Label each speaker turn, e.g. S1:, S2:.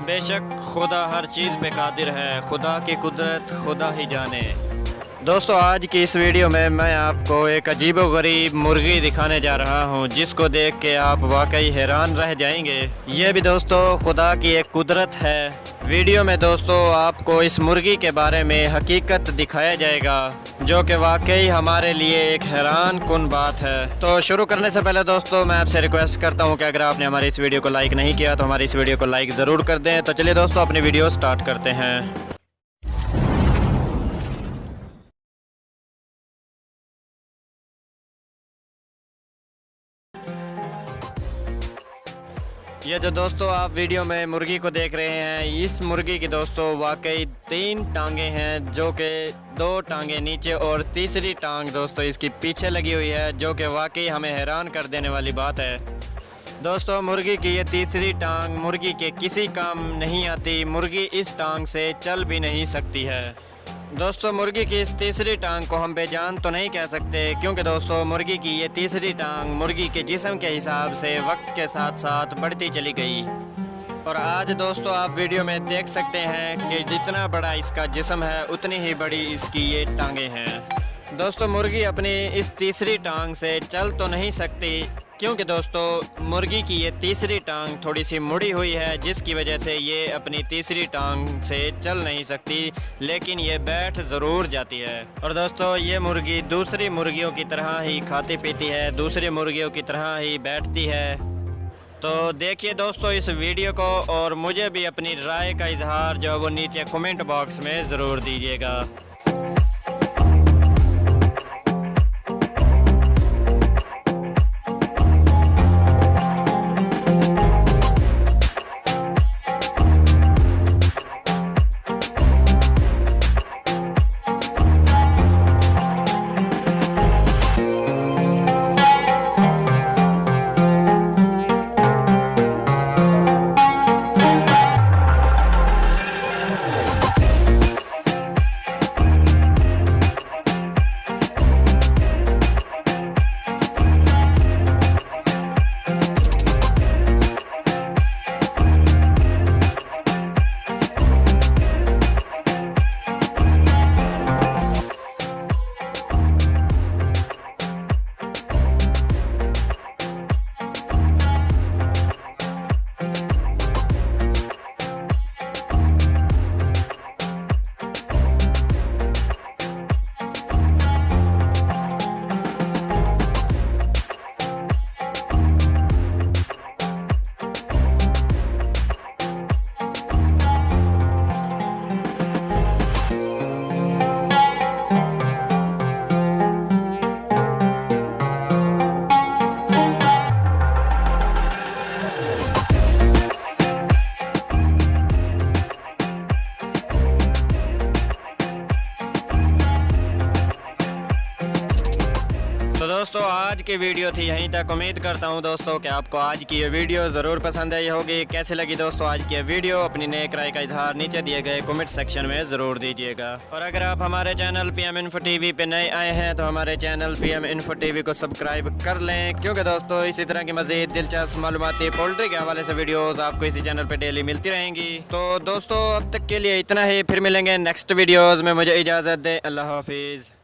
S1: बेशक खुदा हर चीज़ पे कादिर है, खुदा की कुदरत खुदा ही जाने। दोस्तों आज की इस वीडियो में मैं आपको एक अजीबोगरीब मुर्गी दिखाने जा रहा हूं, जिसको देख के आप वाकई हैरान रह जाएंगे। ये भी दोस्तों खुदा की एक कुदरत है। वीडियो में दोस्तों आपको इस मुर्गी के बारे में हकीकत दिखाया जाएगा, जो कि वाकई हमारे लिए एक हैरान कुन बात है। तो शुरू करने से पहले दोस्तों मैं आपसे रिक्वेस्ट करता हूं कि अगर आपने हमारी इस वीडियो को लाइक नहीं किया तो हमारी इस वीडियो को लाइक ज़रूर कर दें। तो चलिए दोस्तों अपनी वीडियो स्टार्ट करते हैं। ये जो दोस्तों आप वीडियो में मुर्गी को देख रहे हैं, इस मुर्गी की दोस्तों वाकई 3 टांगे हैं, जो कि 2 टांगे नीचे और तीसरी टांग दोस्तों इसकी पीछे लगी हुई है, जो कि वाकई हमें हैरान कर देने वाली बात है। दोस्तों मुर्गी की ये तीसरी टांग मुर्गी के किसी काम नहीं आती। मुर्गी इस टांग से चल भी नहीं सकती है। दोस्तों मुर्गी की इस तीसरी टांग को हम बेजान तो नहीं कह सकते, क्योंकि दोस्तों मुर्गी की ये तीसरी टांग मुर्गी के जिस्म के हिसाब से वक्त के साथ साथ बढ़ती चली गई। और आज दोस्तों आप वीडियो में देख सकते हैं कि जितना बड़ा इसका जिस्म है उतनी ही बड़ी इसकी ये टांगें हैं। दोस्तों मुर्गी अपनी इस तीसरी टांग से चल तो नहीं सकती, क्योंकि दोस्तों मुर्गी की ये तीसरी टांग थोड़ी सी मुड़ी हुई है, जिसकी वजह से ये अपनी तीसरी टांग से चल नहीं सकती, लेकिन ये बैठ ज़रूर जाती है। और दोस्तों ये मुर्गी दूसरी मुर्गियों की तरह ही खाती पीती है, दूसरी मुर्गियों की तरह ही बैठती है। तो देखिए दोस्तों इस वीडियो को, और मुझे भी अपनी राय का इजहार जो है वो नीचे कमेंट बॉक्स में ज़रूर दीजिएगा। दोस्तों आज की वीडियो थी यहीं तक। उम्मीद करता हूं दोस्तों कि आपको आज की ये वीडियो ज़रूर पसंद आई होगी। कैसे लगी दोस्तों आज की ये वीडियो, अपनी नेक राय का इजहार नीचे दिए गए कमेंट सेक्शन में ज़रूर दीजिएगा। और अगर आप हमारे चैनल PM इन्फो TV पे नए आए हैं तो हमारे चैनल PM इन्फो TV को सब्सक्राइब कर लें, क्योंकि दोस्तों इसी तरह की मज़ीद दिलचस्प मालूमाती पोल्ट्री के हवाले से वीडियोज़ आपको इसी चैनल पर डेली मिलती रहेंगी। तो दोस्तों अब तक के लिए इतना ही, फिर मिलेंगे नेक्स्ट वीडियोज़ में। मुझे इजाज़त दें, अल्लाह हाफिज़।